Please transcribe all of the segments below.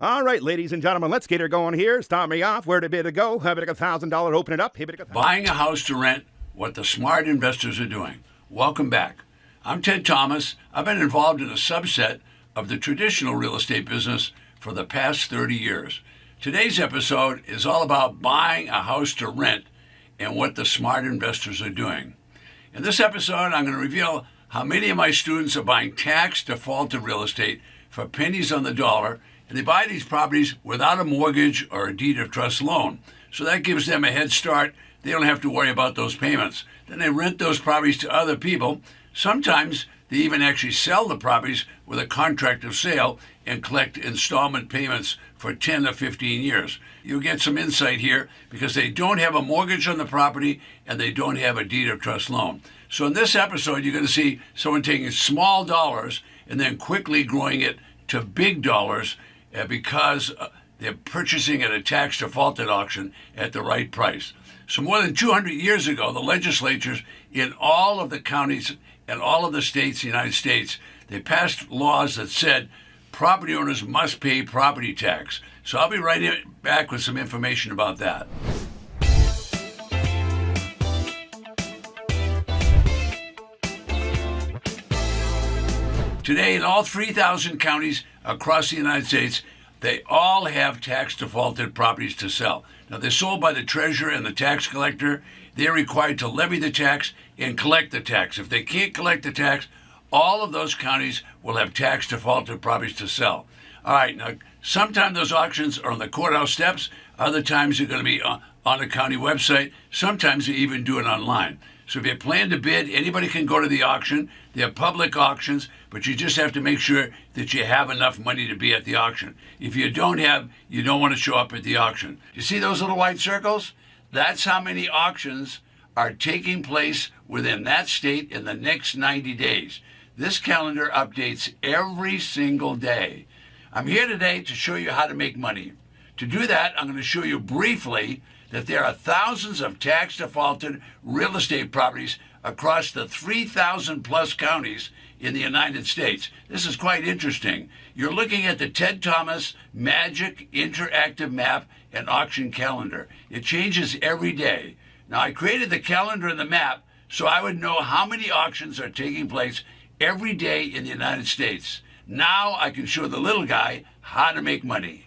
All right, ladies and gentlemen, let's get her going here. Start me off. Where to bid to go? Have it $1,000. Open it up. Buying a house to rent, what the smart investors are doing. Welcome back. I'm Ted Thomas. I've been involved in a subset of the traditional real estate business for the past 30 years. Today's episode is all about buying a house to rent and what the smart investors are doing. In this episode, I'm going to reveal how many of my students are buying tax defaulted real estate for pennies on the dollar, and they buy these properties without a mortgage or a deed of trust loan. So that gives them a head start. They don't have to worry about those payments. Then they rent those properties to other people. Sometimes they even actually sell the properties with a contract of sale and collect installment payments for 10 or 15 years. You'll get some insight here because they don't have a mortgage on the property and they don't have a deed of trust loan. So in this episode, you're going to see someone taking small dollars and then quickly growing it to big dollars because they're purchasing at a tax defaulted auction at the right price. So more than 200 years ago, the legislatures in all of the counties and all of the states in the United States, they passed laws that said property owners must pay property tax. So I'll be right back with some information about that. Today, in all 3,000 counties across the United States, they all have tax defaulted properties to sell. Now, they're sold by the treasurer and the tax collector. They're required to levy the tax and collect the tax. If they can't collect the tax, all of those counties will have tax defaulted properties to sell. All right, now, sometimes those auctions are on the courthouse steps. Other times they're going to be on a county website. Sometimes they even do it online. So if you plan to bid, anybody can go to the auction. They're public auctions, but you just have to make sure that you have enough money to be at the auction. If you don't have, you don't want to show up at the auction. You see those little white circles? That's how many auctions are taking place within that state in the next 90 days. This calendar updates every single day. I'm here today to show you how to make money. To do that, I'm going to show you briefly that there are thousands of tax defaulted real estate properties across the 3,000 plus counties in the United States. This is quite interesting. You're looking at the Ted Thomas Magic Interactive Map and Auction Calendar. It changes every day. Now, I created the calendar and the map so I would know how many auctions are taking place every day in the United States. Now I can show the little guy how to make money.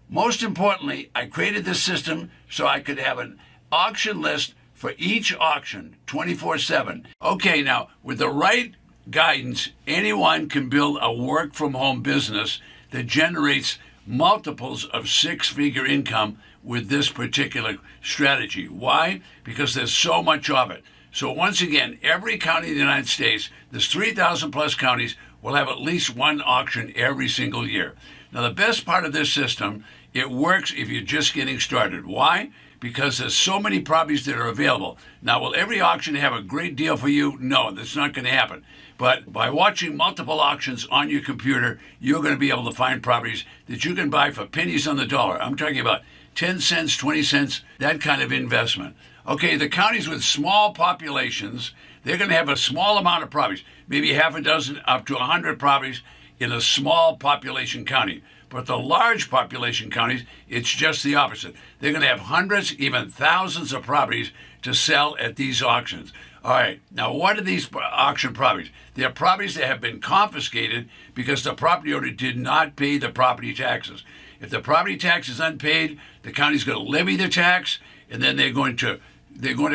Most importantly, I created this system so I could have an auction list for each auction 24/7. Okay, now with the right guidance, anyone can build a work-from-home business that generates multiples of six-figure income with this particular strategy. Why? Because there's so much of it. So once again, every county in the United States, there's 3,000 plus counties, will have at least one auction every single year. Now, the best part of this system, it works if you're just getting started. Why? Because there's so many properties that are available. Now, will every auction have a great deal for you? No, that's not going to happen. But by watching multiple auctions on your computer, you're going to be able to find properties that you can buy for pennies on the dollar. I'm talking about 10 cents, 20 cents, that kind of investment. Okay, the counties with small populations, they're going to have a small amount of properties, maybe half a dozen up to 100 properties in a small population county. But the large population counties, it's just the opposite. They're going to have hundreds, even thousands of properties to sell at these auctions. All right, now what are these auction properties? They're properties that have been confiscated because the property owner did not pay the property taxes. If the property tax is unpaid, the county's going to levy the tax, and then they're going to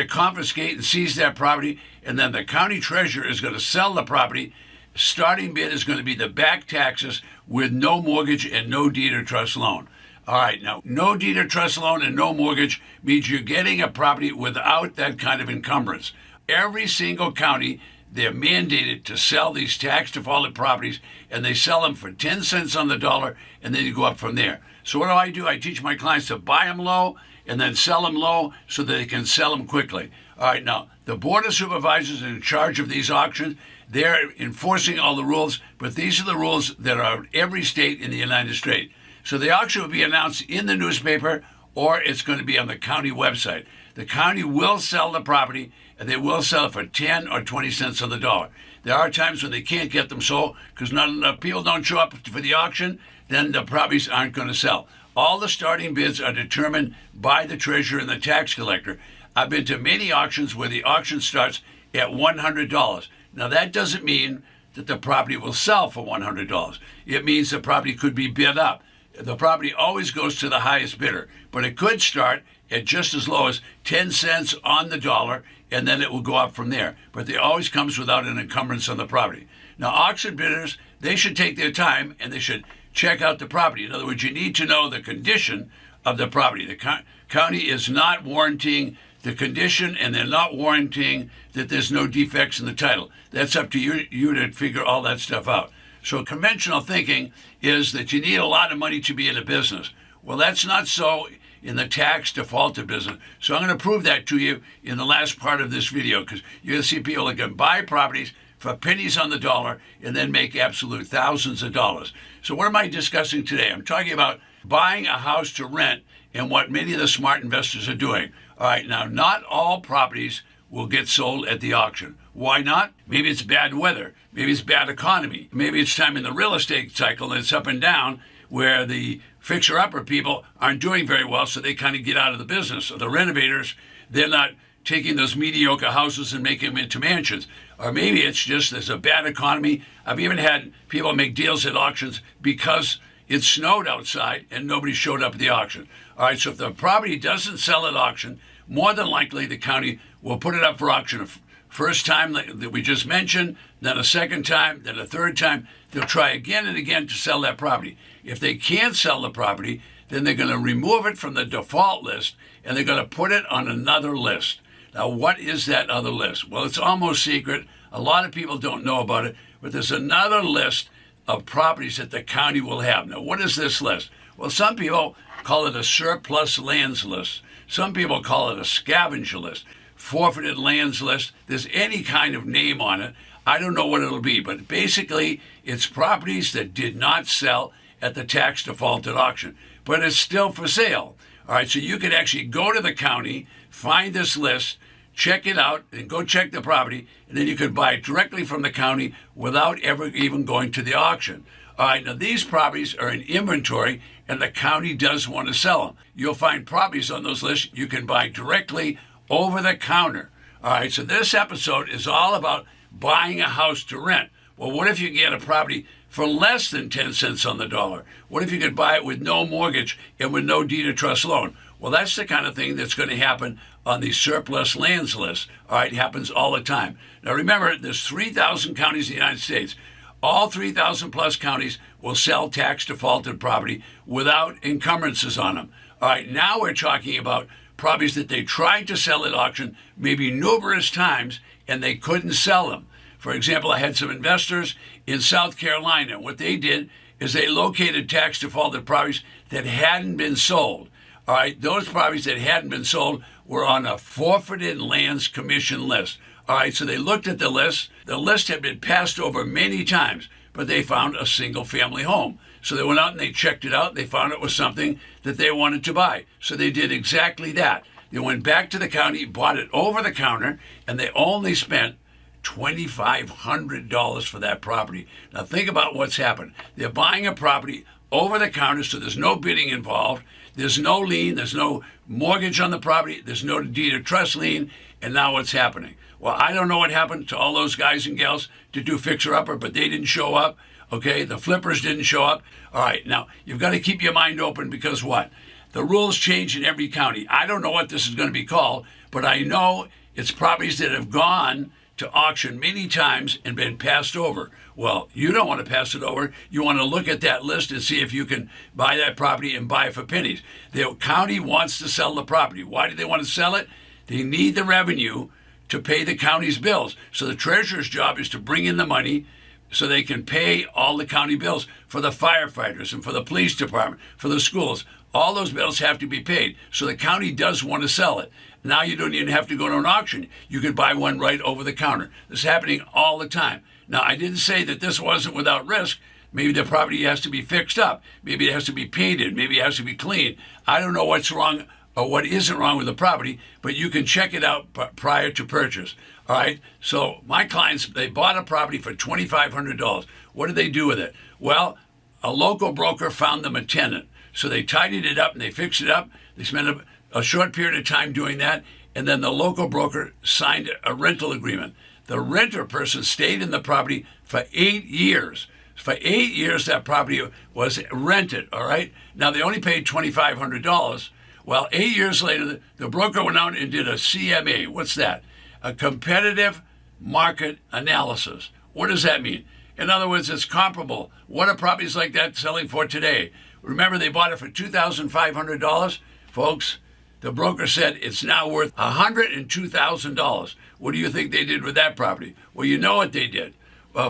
confiscate and seize that property, and then the county treasurer is going to sell the property. Starting bid is going to be the back taxes with no mortgage and no deed or trust loan. All right, now, no deed or trust loan and no mortgage means you're getting a property without that kind of encumbrance. Every single county, they're mandated to sell these tax defaulted properties, and they sell them for 10 cents on the dollar, and then you go up from there. So what do? I teach my clients to buy them low and then sell them low so that they can sell them quickly. All right, now, the Board of Supervisors are in charge of these auctions. They're enforcing all the rules, but these are the rules that are in every state in the United States. So the auction will be announced in the newspaper, or it's going to be on the county website. The county will sell the property, and they will sell it for 10 or 20 cents on the dollar. There are times when they can't get them sold because not enough people don't show up for the auction. then the properties aren't going to sell. All the starting bids are determined by the treasurer and the tax collector. I've been to many auctions where the auction starts at $100. Now, that doesn't mean that the property will sell for $100. It means the property could be bid up. The property always goes to the highest bidder, but it could start at just as low as 10 cents on the dollar, and then it will go up from there. But it always comes without an encumbrance on the property. Now, auction bidders, they should take their time and they should check out the property. In other words, you need to know the condition of the property. The county is not warranting the condition, and they're not warranting that there's no defects in the title. That's up to you to figure all that stuff out. So conventional thinking is that you need a lot of money to be in a business. Well, that's not so in the tax defaulted business. So I'm going to prove that to you in the last part of this video, because you're going to see people that can buy properties for pennies on the dollar and then make absolute thousands of dollars. So what am I discussing today? I'm talking about buying a house to rent and what many of the smart investors are doing. All right, now, not all properties will get sold at the auction. Why not? Maybe it's bad weather. Maybe it's bad economy. Maybe it's time in the real estate cycle, and it's up and down, where the fixer-upper people aren't doing very well, so they kind of get out of the business. So the renovators, they're not taking those mediocre houses and making them into mansions. Or maybe it's just there's a bad economy. I've even had people make deals at auctions because it snowed outside and nobody showed up at the auction. All right, so if the property doesn't sell at auction, more than likely the county will put it up for auction. First time that we just mentioned, then a second time, then a third time. They'll try again and again to sell that property. If they can't sell the property, then they're going to remove it from the default list and they're going to put it on another list. Now, what is that other list? Well, it's almost secret. A lot of people don't know about it, but there's another list of properties that the county will have. Now, what is this list? Well, some people call it a surplus lands list. Some people call it a scavenger list, forfeited lands list. There's any kind of name on it. I don't know what it'll be, but basically it's properties that did not sell at the tax defaulted auction, but it's still for sale. All right, so you could actually go to the county, find this list, check it out, and go check the property, and then you could buy it directly from the county without ever even going to the auction. All right, now these properties are in inventory, and the county does want to sell them. You'll find properties on those lists you can buy directly over the counter. All right, so this episode is all about buying a house to rent. Well, what if you get a property for less than 10 cents on the dollar? What if you could buy it with no mortgage and with no deed of trust loan? Well, that's the kind of thing that's going to happen on the surplus lands list. All right, it happens all the time. Now, remember, there's 3,000 counties in the United States. All 3,000 plus counties will sell tax defaulted property without encumbrances on them. All right, now we're talking about properties that they tried to sell at auction maybe numerous times and they couldn't sell them. For example, I had some investors in South Carolina. What they did is they located tax defaulted properties that hadn't been sold. All right, those properties that hadn't been sold were on a forfeited lands commission list. All right, so they looked at the list. The list had been passed over many times, but they found a single family home. So they went out and they checked it out. They found it was something that they wanted to buy. So they did exactly that. They went back to the county, bought it over the counter, and they only spent $2,500 for that property. Now think about what's happened. They're buying a property over the counter, so there's no bidding involved. There's no lien. There's no mortgage on the property. There's no deed of trust lien. And now what's happening? Well, I don't know what happened to all those guys and gals to do fixer-upper, but they didn't show up. Okay, the flippers didn't show up. All right, now you've got to keep your mind open because what? The rules change in every county. I don't know what this is going to be called, but I know it's properties that have gone to auction many times and been passed over. Well, you don't want to pass it over. You want to look at that list and see if you can buy that property and buy it for pennies. The county wants to sell the property. Why do they want to sell it? They need the revenue to pay the county's bills. So the treasurer's job is to bring in the money so they can pay all the county bills for the firefighters and for the police department, for the schools. All those bills have to be paid. So the county does want to sell it. Now you don't even have to go to an auction. You can buy one right over the counter. This is happening all the time. Now, I didn't say that this wasn't without risk. Maybe the property has to be fixed up. Maybe it has to be painted. Maybe it has to be cleaned. I don't know what's wrong or what isn't wrong with the property, but you can check it out prior to purchase. All right, so my clients, they bought a property for $2,500. What did they do with it? Well, a local broker found them a tenant. So they tidied it up and they fixed it up. They spent a short period of time doing that, and then the local broker signed a rental agreement. The renter person stayed in the property for 8 years. For 8 years, that property was rented, all right? Now, they only paid $2,500. Well, 8 years later, the broker went out and did a CMA. What's that? A competitive market analysis. What does that mean? In other words, it's comparable. What are properties like that selling for today? Remember, they bought it for $2,500? Folks, the broker said it's now worth $102,000. What do you think they did with that property? Well, you know what they did.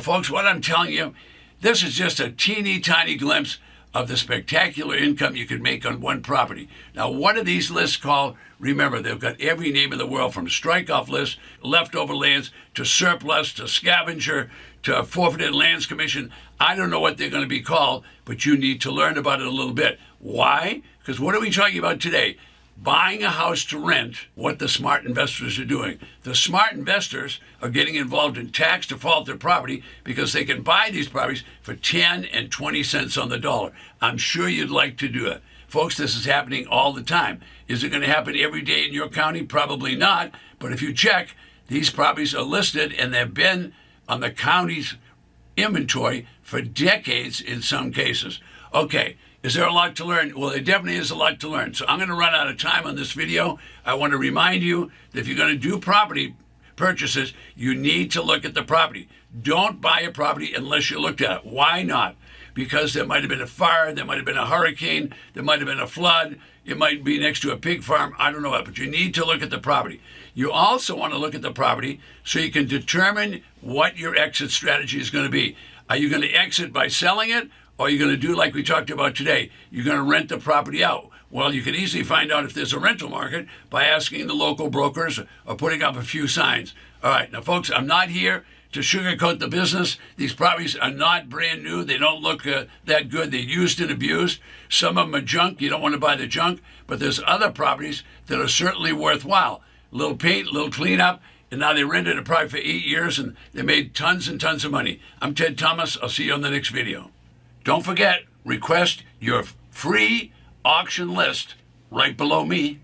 Folks, what I'm telling you, this is just a teeny tiny glimpse of the spectacular income you could make on one property. Now, what are these lists called? Remember, they've got every name in the world, from strike-off lists, leftover lands, to surplus, to scavenger, to forfeited lands commission. I don't know what they're going to be called, but you need to learn about it a little bit. Why? Because what are we talking about today? Buying a house to rent, what the smart investors are doing. The smart investors are getting involved in tax defaulted property because they can buy these properties for 10 and 20 cents on the dollar. I'm sure you'd like to do it. Folks, this is happening all the time. Is it going to happen every day in your county? Probably not. But if you check, these properties are listed and they've been on the county's inventory for decades in some cases. Okay. Is there a lot to learn? Well, there definitely is a lot to learn. So I'm going to run out of time on this video. I want to remind you that if you're going to do property purchases, you need to look at the property. Don't buy a property unless you looked at it. Why not? Because there might have been a fire, there might have been a hurricane, there might have been a flood, it might be next to a pig farm, I don't know what, but you need to look at the property. You also want to look at the property so you can determine what your exit strategy is going to be. Are you going to exit by selling it? Or are you going to do like we talked about today? You're going to rent the property out. Well, you can easily find out if there's a rental market by asking the local brokers or putting up a few signs. All right, now, folks, I'm not here to sugarcoat the business. These properties are not brand new. They don't look that good. They're used and abused. Some of them are junk. You don't want to buy the junk. But there's other properties that are certainly worthwhile. A little paint, a little cleanup, and now they rented a property for 8 years, and they made tons and tons of money. I'm Ted Thomas. I'll see you on the next video. Don't forget, request your free auction list right below me.